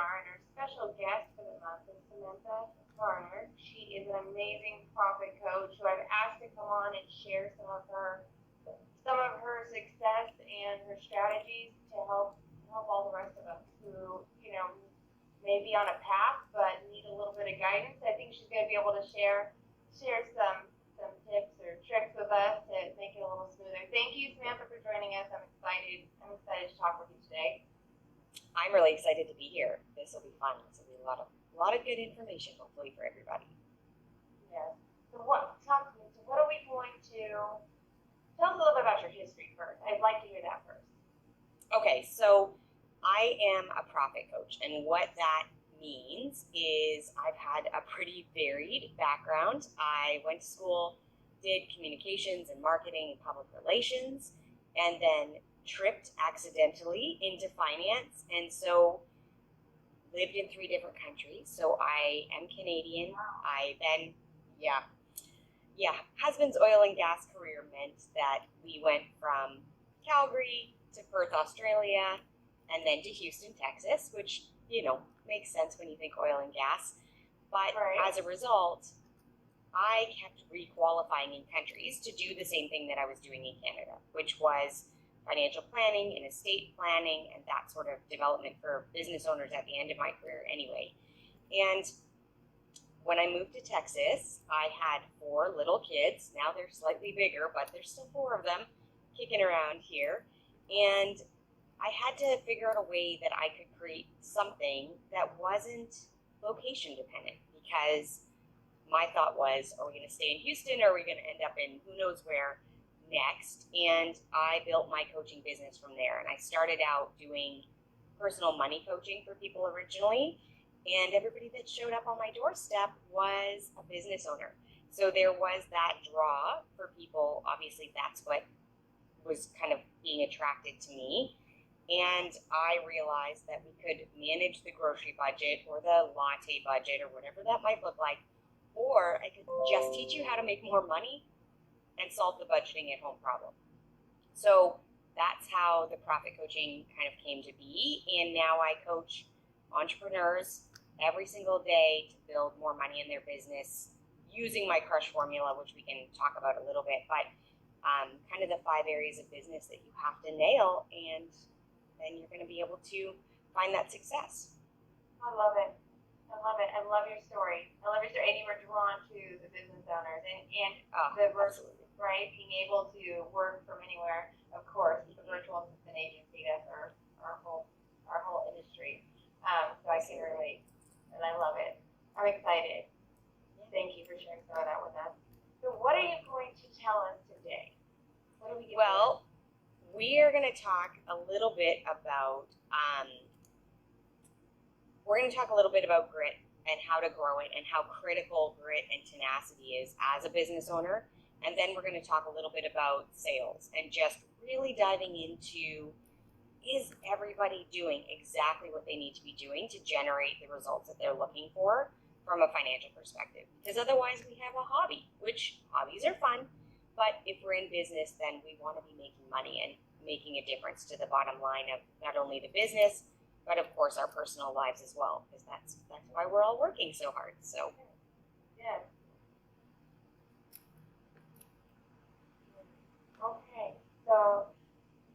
webinar, and our special guest for the month is Samantha Varner. She is an amazing profit coach who I've asked to come on and share some of her success and her strategies to help all the rest of us who, may be on a path but need a little bit of guidance. I think she's going to be able to share some tips or tricks with us to make it a little smoother. Thank you, Samantha, for joining us. I'm excited to talk with you today. I'm really excited to be here. This will be fun. This will be a lot of good information, hopefully, for everybody. Yes. So talk to me. So what are we going to tell us a little bit about your history first? I'd like to hear that first. Okay, so I am a profit coach, and what that means is I've had a pretty varied background. I went to school, did communications and marketing and public relations, and then tripped accidentally into finance, and so lived in 3 different countries. So I am Canadian. Wow. I then, husband's oil and gas career meant that we went from Calgary to Perth, Australia, and then to Houston, Texas, which, makes sense when you think oil and gas. But Right. as a result, I kept requalifying in countries to do the same thing that I was doing in Canada, which was financial planning and estate planning and that sort of development for business owners at the end of my career anyway. And when I moved to Texas, I had 4 little kids. Now they're slightly bigger, but there's still 4 of them kicking around here. And I had to figure out a way that I could create something that wasn't location dependent, because my thought was, are we going to stay in Houston, or are we going to end up in who knows where next? And I built my coaching business from there. And I started out doing personal money coaching for people originally, and everybody that showed up on my doorstep was a business owner. So there was that draw for people. Obviously, that's what was kind of being attracted to me. And I realized that we could manage the grocery budget or the latte budget or whatever that might look like, or I could just teach you how to make more money and solve the budgeting at home problem. So that's how the profit coaching kind of came to be. And now I coach entrepreneurs every single day to build more money in their business using my crush formula, which we can talk about a little bit, but kind of the 5 areas of business that you have to nail, and then you're going to be able to find that success. I love it. I love your story. And you were drawn to the business owners and the absolutely. Right? Being able to work from anywhere, of course, with the virtual assistant agency, that's our whole industry. So I can relate, and I love it. I'm excited. Thank you for sharing some of that with us. So what are you going to tell us today? What do we get? Well, we are going to talk a little bit about grit and how to grow it, and how critical grit and tenacity is as a business owner. And then we're going to talk a little bit about sales and just really diving into, is everybody doing exactly what they need to be doing to generate the results that they're looking for from a financial perspective? Because otherwise we have a hobby, which hobbies are fun, but if we're in business, then we want to be making money and making a difference to the bottom line of not only the business, but of course our personal lives as well, because that's why we're all working so hard. So Yes. Okay. So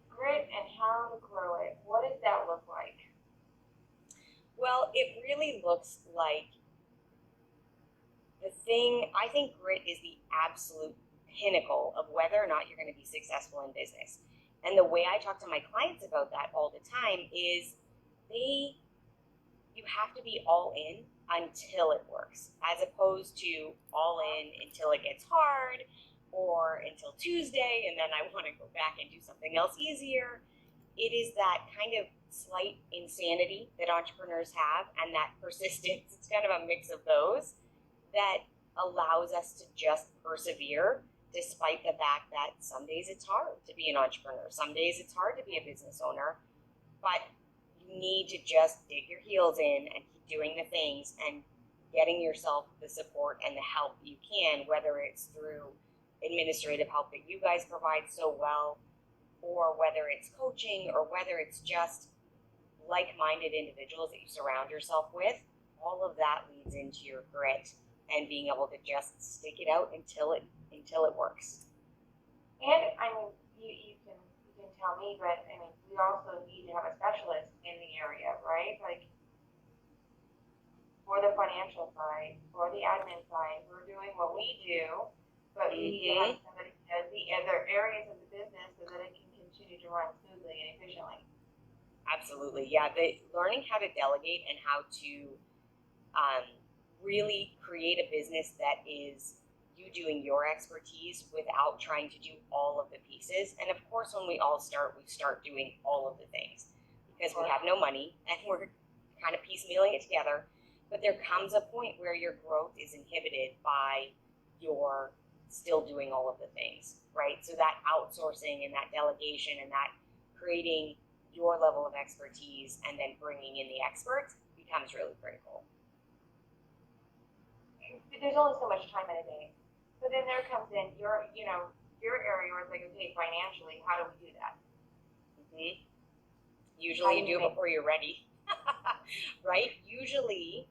grit and how to grow it. What does that look like? well, it really looks like I think grit is the absolute pinnacle of whether or not you're going to be successful in business. And the way I talk to my clients about that all the time is you have to be all in until it works, as opposed to all in until it gets hard, or until Tuesday and then I want to go back and do something else easier. It is that kind of slight insanity that entrepreneurs have, and that persistence. It's kind of a mix of those that allows us to just persevere despite the fact that some days it's hard to be an entrepreneur. Some days it's hard to be a business owner, but you need to just dig your heels in and keep doing the things and getting yourself the support and the help you can, whether it's through administrative help that you guys provide so well, or whether it's coaching, or whether it's just like-minded individuals that you surround yourself with, all of that leads into your grit and being able to just stick it out until it works. And I mean, you can tell me, but I mean, we also need to have a specialist in the area, right? Like for the financial side, for the admin side, we're doing what we do, but we need to have somebody who does the other areas of the business so that it can continue to run smoothly and efficiently. Absolutely, yeah. Learning how to delegate and how to really create a business that is you doing your expertise without trying to do all of the pieces. And of course, when we all start, we start doing all of the things because we have no money and we're kind of piecemealing it together. But there comes a point where your growth is inhibited by your still doing all of the things, right? So that outsourcing and that delegation and that creating your level of expertise and then bringing in the experts becomes really critical. There's only so much time in a day. So then there comes in your area where it's like, okay, financially, how do we do that? Mm-hmm. Usually you do it before you're ready, right? Usually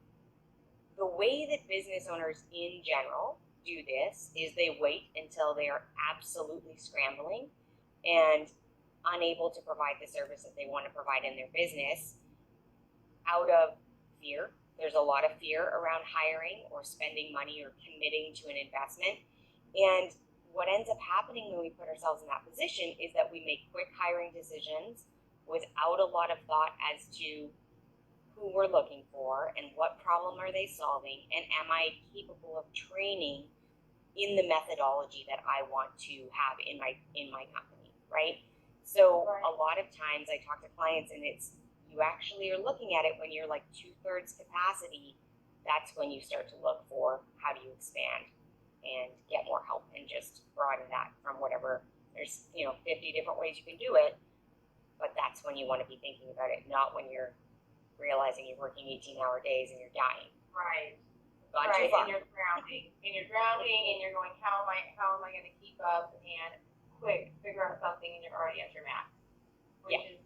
the way that business owners in general do this is they wait until they are absolutely scrambling and unable to provide the service that they want to provide in their business out of fear. There's a lot of fear around hiring or spending money or committing to an investment. And what ends up happening when we put ourselves in that position is that we make quick hiring decisions without a lot of thought as to who we're looking for and what problem are they solving, and am I capable of training in the methodology that I want to have in my company, right? So a lot of times I talk to clients and it's, you actually are looking at it when you're like 2/3 capacity. That's when you start to look for how do you expand and get more help and just broaden that from whatever. There's 50 different ways you can do it, but that's when you want to be thinking about it, not when you're realizing you're working 18-hour days and you're dying. Right. Gone right. too far. And you're drowning. And you're going, how am I going to keep up and quick figure out something and you're already at your max. Which is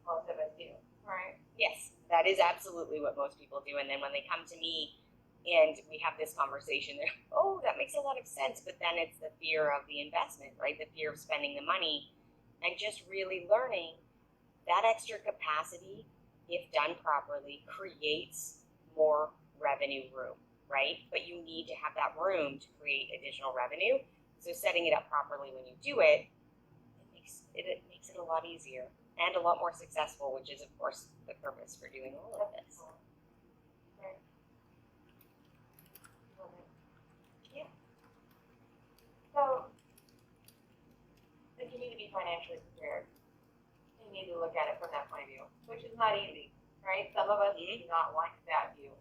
most of us do. Right? Yes, that is absolutely what most people do. And then when they come to me and we have this conversation, they're, oh, that makes a lot of sense. But then it's the fear of the investment, right? The fear of spending the money and just really learning that extra capacity, if done properly, creates more revenue room, right? But you need to have that room to create additional revenue. So setting it up properly when you do it, it makes it a lot easier and a lot more successful, which is, of course, the purpose for doing all of this. Right. Yeah. So, you need to be financially prepared. You need to look at it from that point of view, which is not easy, right? Some of us do not like that view,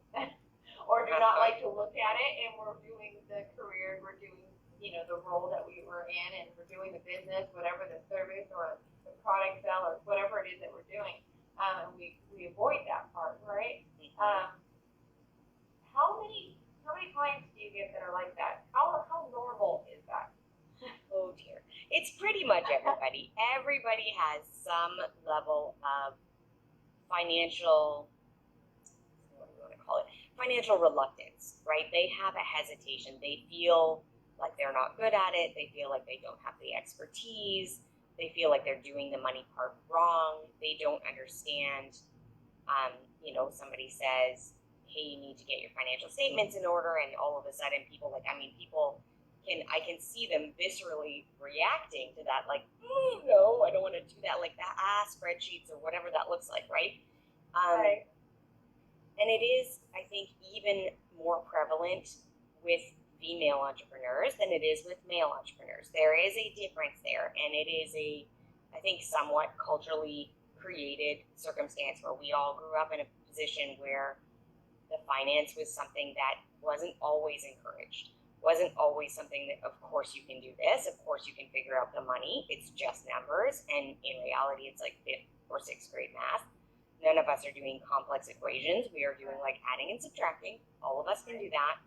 or do not like to look at it, and we're doing the career, we're doing, the role that we were in, and we're doing the business, whatever the service or the product sell or whatever it is that we're doing, and we avoid that part, right? How many clients do you get that are like that? How normal is that? Oh dear. It's pretty much everybody. Everybody has some level of financial, what do you want to call it? Financial reluctance, right? They have a hesitation. They feel like they're not good at it. They feel like they don't have the expertise. They feel like they're doing the money part wrong. They don't understand, somebody says, hey, you need to get your financial statements in order, and all of a sudden people I can see them viscerally reacting to that, like, oh, no, I don't want to do that, like that, spreadsheets or whatever that looks like, right? Right. And it is, I think, even more prevalent with female entrepreneurs than it is with male entrepreneurs. There is a difference there, and it is I think, somewhat culturally created circumstance where we all grew up in a position where the finance was something that wasn't always encouraged. Wasn't always something that, of course, you can do this. Of course, you can figure out the money. It's just numbers. And in reality, it's like 5th or 6th grade math. None of us are doing complex equations. We are doing like adding and subtracting. All of us can do that.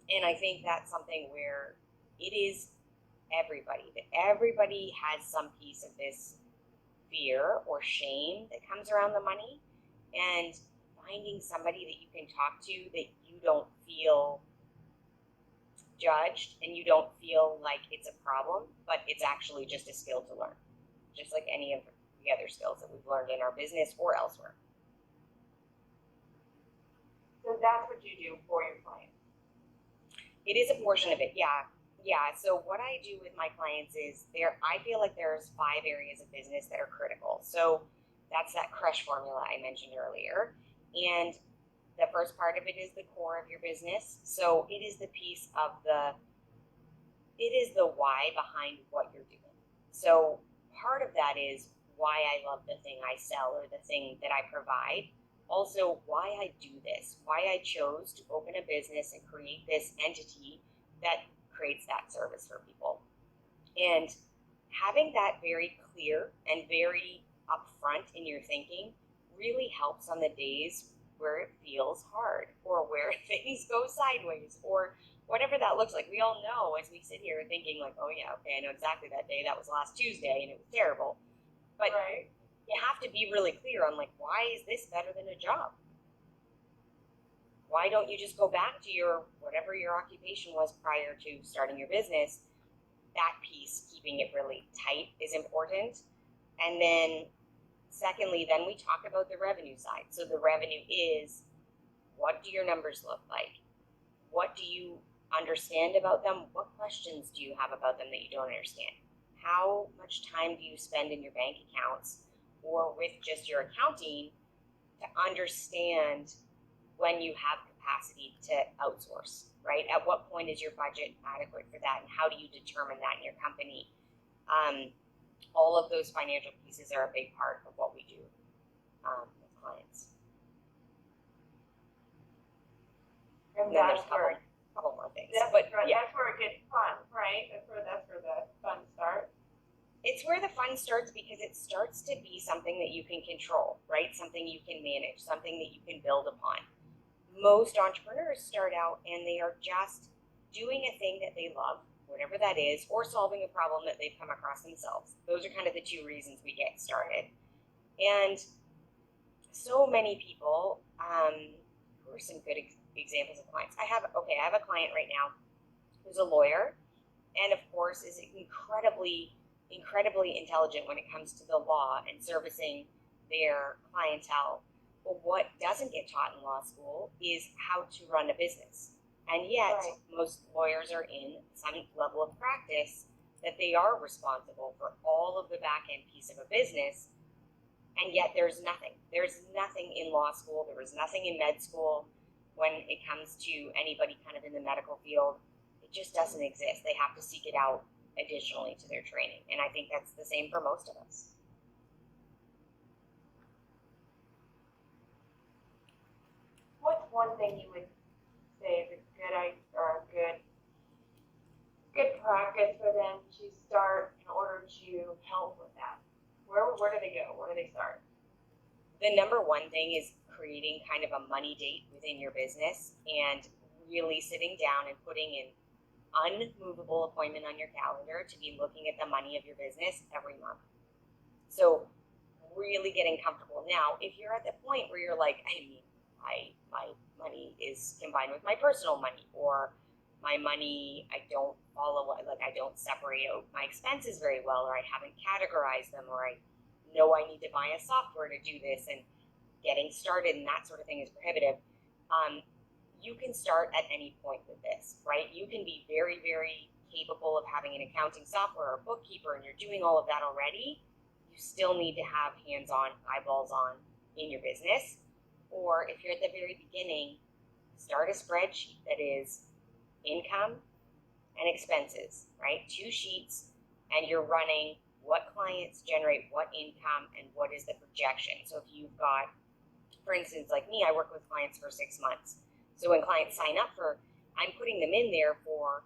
And I think that's something where it is everybody. That everybody has some piece of this fear or shame that comes around the money, and finding somebody that you can talk to that you don't feel judged and you don't feel like it's a problem, but it's actually just a skill to learn, just like any of the other skills that we've learned in our business or elsewhere. So that's what you do for your clients. It is a portion of it, yeah. Yeah, so what I do with my clients is I feel like there's 5 areas of business that are critical. So that's that crush formula I mentioned earlier. And the first part of it is the core of your business. So it is the piece of it is the why behind what you're doing. So part of that is why I love the thing I sell or the thing that I provide. Also, why I do this, why I chose to open a business and create this entity that creates that service for people. And having that very clear and very upfront in your thinking really helps on the days where it feels hard or where things go sideways or whatever that looks like. We all know as we sit here thinking like, oh yeah, okay, I know exactly that day. That was last Tuesday and it was terrible. But right. You have to be really clear on like, why is this better than a job? Why don't you just go back to whatever your occupation was prior to starting your business? That piece, keeping it really tight, is important. And then secondly, then we talk about the revenue side. So the revenue is, what do your numbers look like? What do you understand about them? What questions do you have about them that you don't understand? How much time do you spend in your bank accounts or with just your accounting to understand when you have capacity to outsource, right? At what point is your budget adequate for that, and how do you determine that in your company? All of those financial pieces are a big part of what we do with clients. And then there's that's a couple more things. That's where it gets fun, right? That's where the fun starts. It's where the fun starts because it starts to be something that you can control, right? Something you can manage, something that you can build upon. Most entrepreneurs start out and they are just doing a thing that they love, whatever that is, or solving a problem that they've come across themselves. Those are kind of the 2 reasons we get started. And so many people, who are some good examples of clients. I have a client right now who's a lawyer and of course is incredibly intelligent when it comes to the law and servicing their clientele. But what doesn't get taught in law school is how to run a business. And yet, most lawyers are in some level of practice that they are responsible for all of the back end piece of a business. And yet there's nothing. There's nothing in law school. There was nothing in med school when it comes to anybody kind of in the medical field. It just doesn't exist. They have to seek it out additionally to their training. And I think that's the same for most of us. What's one thing you would say is a good practice for them to start in order to help with that? Where do they go? Where do they start? The number one thing is creating kind of a money date within your business and really sitting down and putting an unmovable appointment on your calendar to be looking at the money of your business every month. So really getting comfortable. Now, if you're at the point where you're like, my money is combined with my personal money, or my money, I don't separate out my expenses very well, or I haven't categorized them, or I know I need to buy a software to do this, and getting started and that sort of thing is prohibitive. You can start at any point with this, right? You can be very, very capable of having an accounting software or bookkeeper, and you're doing all of that already. You still need to have hands-on, eyeballs on in your business. Or if you're at the very beginning, start a spreadsheet that is income and expenses, right? 2 sheets, and you're running what clients generate what income and what is the projection. So if you've got, for instance, like me, I work with clients for 6 months. So when clients sign up I'm putting them in there for,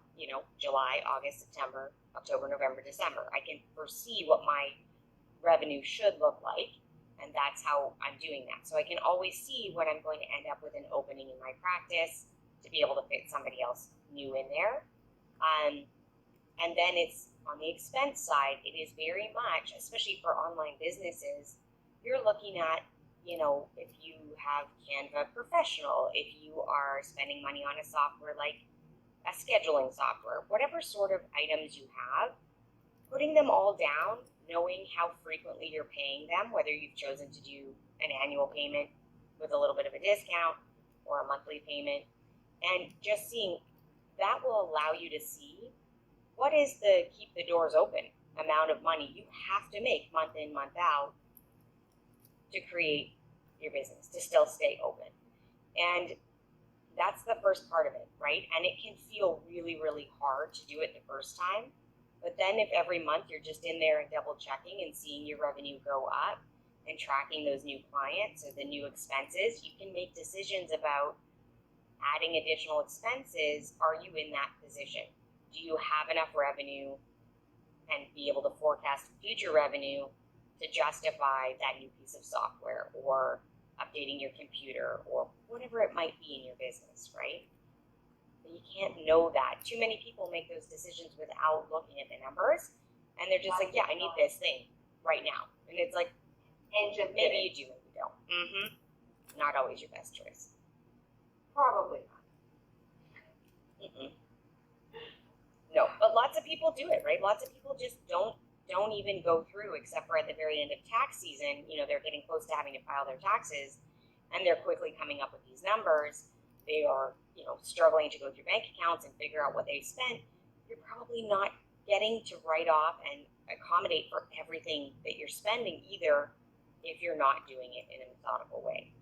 July, August, September, October, November, December. I can foresee what my revenue should look like, and that's how I'm doing that. So I can always see when I'm going to end up with an opening in my practice to be able to fit somebody else new in there. And then it's on the expense side, it is very much, especially for online businesses, you're looking at, if you have Canva Professional, if you are spending money on a software like a scheduling software, whatever sort of items you have, putting them all down, knowing how frequently you're paying them, whether you've chosen to do an annual payment with a little bit of a discount or a monthly payment, and just seeing that will allow you to see what is the keep the doors open amount of money you have to make month in, month out to create your business, to still stay open. And that's the first part of it, right? And it can feel really, really hard to do it the first time. But then if every month you're just in there and double checking and seeing your revenue go up and tracking those new clients or the new expenses, you can make decisions about adding additional expenses. Are you in that position? Do you have enough revenue and be able to forecast future revenue to justify that new piece of software or updating your computer or whatever it might be in your business, right? But you can't know that. Too many people make those decisions without looking at the numbers, and they're just like, yeah, I need this thing right now. And it's like, And just maybe you do, maybe you don't. Not always your best choice. probably not. No, but lots of people do it, right? Lots of people just don't even go through, except for at the very end of tax season. They're getting close to having to file their taxes, and they're quickly coming up with these numbers. They are, struggling to go through bank accounts and figure out what they've spent. You're probably not getting to write off and accommodate for everything that you're spending either, if you're not doing it in a methodical way.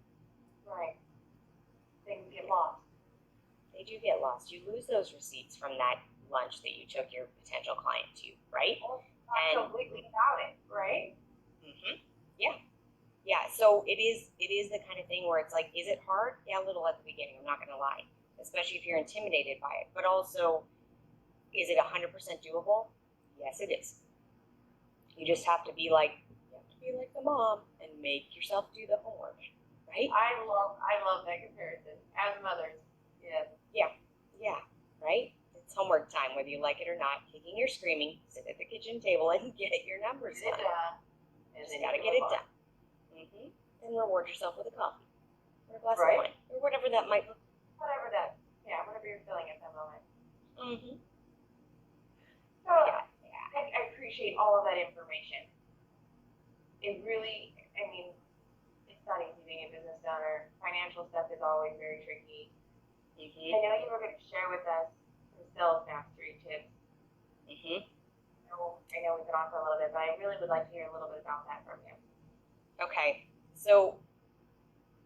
Right. Things get lost. They do get lost. You lose those receipts from that lunch that you took your potential client to, right? Not completely about it, right? Yeah. So it is the kind of thing where it's like, is it hard? Yeah, a little at the beginning. I'm not going to lie, especially if you're intimidated by it. But also, is it 100% doable? Yes, it is. You just have to be like the mom and make yourself do the homework, right? I love that comparison. As mothers, yes. Yeah, right? It's homework time, whether you like it or not. Kicking or screaming, sit at the kitchen table and get your numbers done. You just gotta get it done. And reward yourself with a coffee or a glass of wine or whatever that might look. Whatever you're feeling at that moment. So Yeah. I appreciate all of that information. It really, it's not easy being a business owner. Financial stuff is always very tricky. I know you were going to share with us some sales mastery tips. I know we've been on for a little bit, but I really would like to hear a little bit about that from you. Okay, so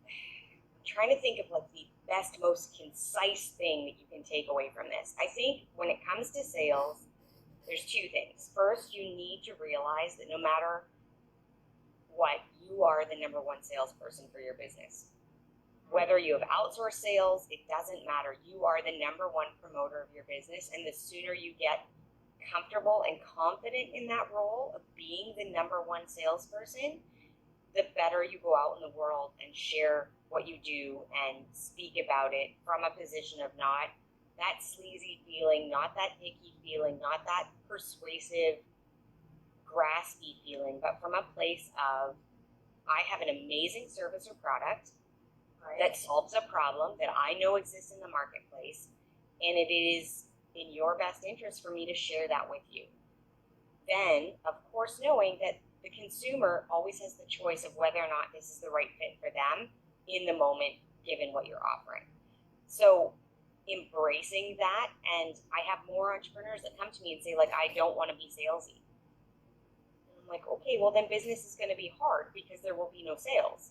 I'm trying to think of the best, most concise thing that you can take away from this. I think when it comes to sales, there's two things. First, you need to realize that no matter what, you are the number one salesperson for your business. Whether you have outsourced sales, it doesn't matter. You are the number one promoter of your business, and the sooner you get comfortable and confident in that role of being the number one salesperson, the better you go out in the world and share what you do and speak about it from a position of not that sleazy feeling, not that icky feeling, not that persuasive, graspy feeling, but from a place of, I have an amazing service or product that solves a problem that I know exists in the marketplace, and it is in your best interest for me to share that with you. Then, of course, knowing that the consumer always has the choice of whether or not this is the right fit for them in the moment, given what you're offering. So embracing that, and I have more entrepreneurs that come to me and say, I don't want to be salesy. And I'm like, okay, well then business is going to be hard because there will be no sales.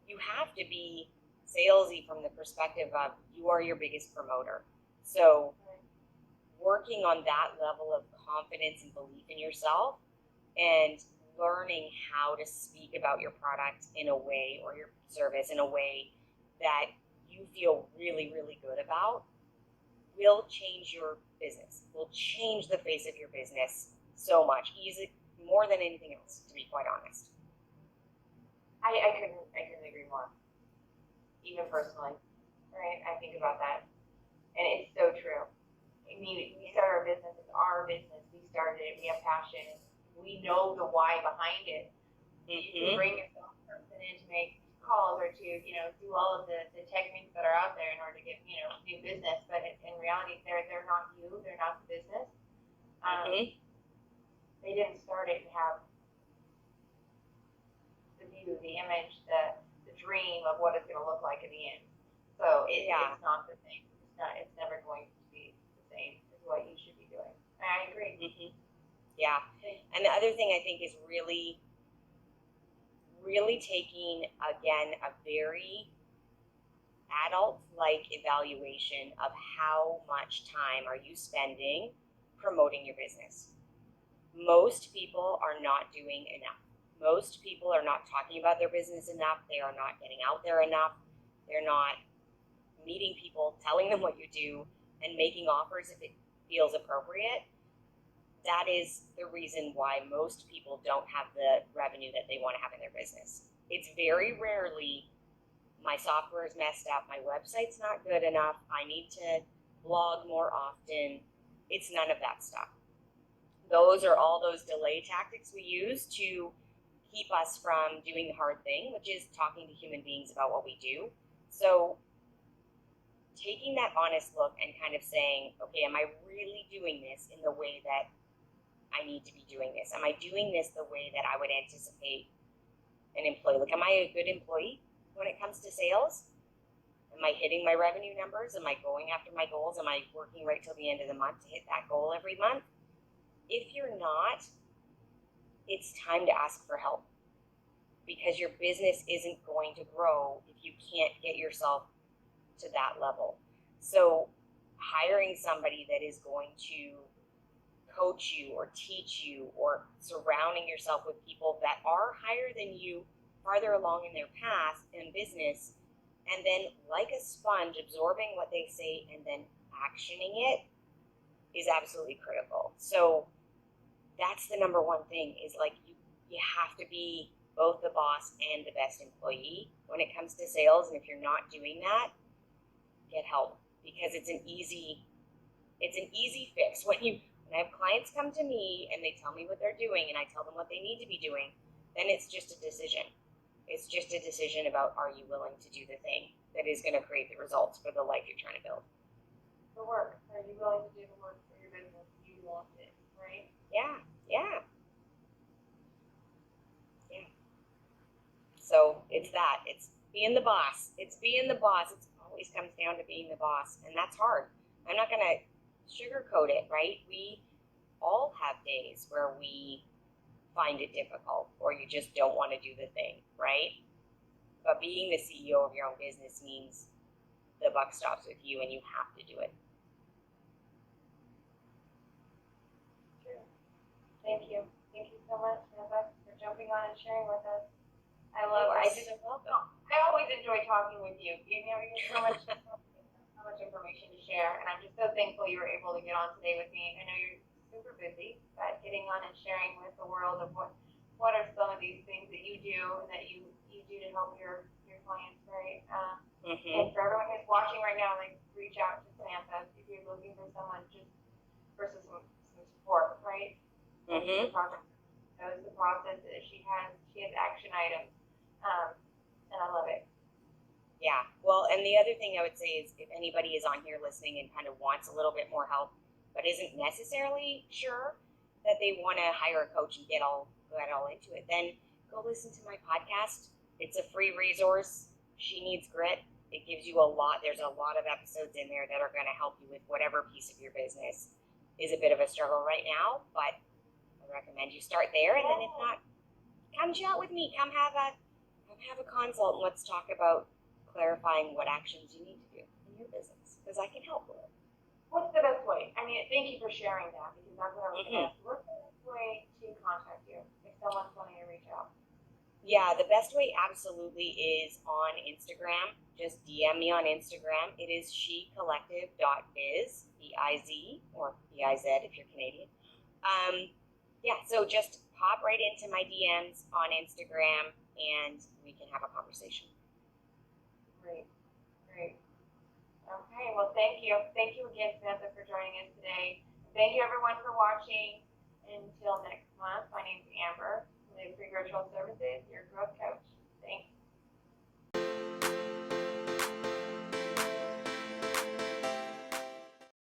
You have to be salesy from the perspective of you are your biggest promoter. So working on that level of confidence and belief in yourself and learning how to speak about your product in a way, or your service in a way that you feel really, really good about, will change your business, will change the face of your business so much, more than anything else, to be quite honest. I couldn't agree more. Even personally, right? I think about that, and it's so true. We start our business, it's our business. We started it. We have passion. We know the why behind it. You can bring a salesperson in to make calls or to, do all of the techniques that are out there in order to get, new business. But in reality, they're not you. They're not the business. They didn't start it and have the view, the image, the dream of what it's going to look like at the end. So it's not the same. It's never going to be the same as what you should be doing. I agree. Yeah. And the other thing I think is really, really taking, again, a very adult-like evaluation of how much time are you spending promoting your business. Most people are not doing enough. Most people are not talking about their business enough. They are not getting out there enough. They're not meeting people, telling them what you do, and making offers if it feels appropriate. That is the reason why most people don't have the revenue that they want to have in their business. It's very rarely, my software is messed up, my website's not good enough, I need to blog more often. It's none of that stuff. Those are all those delay tactics we use to keep us from doing the hard thing, which is talking to human beings about what we do. So taking that honest look and kind of saying, okay, am I really doing this in the way that I need to be doing this? Am I doing this the way that I would anticipate an employee? Like, am I a good employee when it comes to sales? Am I hitting my revenue numbers? Am I going after my goals? Am I working right till the end of the month to hit that goal every month? If you're not, it's time to ask for help, because your business isn't going to grow if you can't get yourself to that level. So hiring somebody that is going to coach you or teach you, or surrounding yourself with people that are higher than you, farther along in their path in business, and then like a sponge absorbing what they say and then actioning it is absolutely critical. So that's the number one thing, is like you have to be both the boss and the best employee when it comes to sales. And if you're not doing that, get help, because it's an easy fix. When I have clients come to me and they tell me what they're doing and I tell them what they need to be doing, then it's just a decision. It's just a decision about, are you willing to do the thing that is going to create the results for the life you're trying to build? The work. Are you willing to do the work for your business? You want it, right? Yeah. So it's that. It's being the boss. It always comes down to being the boss, and that's hard. I'm not going to sugarcoat it, right? We all have days where we find it difficult, or you just don't want to do the thing, right? But being the CEO of your own business means the buck stops with you and you have to do it. True. Thank you. Thank you so much, Samantha, for jumping on and sharing with us. I always enjoy talking with you. You have so much information to share, and I'm just so thankful you were able to get on today with me. I know you're super busy, but getting on and sharing with the world of what are some of these things that you do and that you do to help your clients, right? And for everyone who's watching right now, like, reach out to Samantha if you're looking for someone just versus some support, right? The process knows the process. She has action items, and I love it. Yeah. Well, and the other thing I would say is, if anybody is on here listening and kind of wants a little bit more help, but isn't necessarily sure that they want to hire a coach and get all into it, then go listen to my podcast. It's a free resource. She Needs Grit. It gives you a lot. There's a lot of episodes in there that are going to help you with whatever piece of your business is a bit of a struggle right now, but I recommend you start there. And then if not, come chat with me. Come have a consult, and let's talk about clarifying what actions you need to do in your business, because I can help with it. What's the best way? I mean, thank you for sharing that, because that's what I was going to ask. What's the best way to contact you if someone's wanting to reach out? Yeah, the best way absolutely is on Instagram. Just DM me on Instagram. It is shecollective.biz, B-I-Z, or B-I-Z if you're Canadian. So just pop right into my DMs on Instagram and we can have a conversation. Great. Okay, well, thank you. Thank you again, Samantha, for joining us today. Thank you everyone for watching. Until next month, my name's Amber with Free Virtual Services, your growth coach.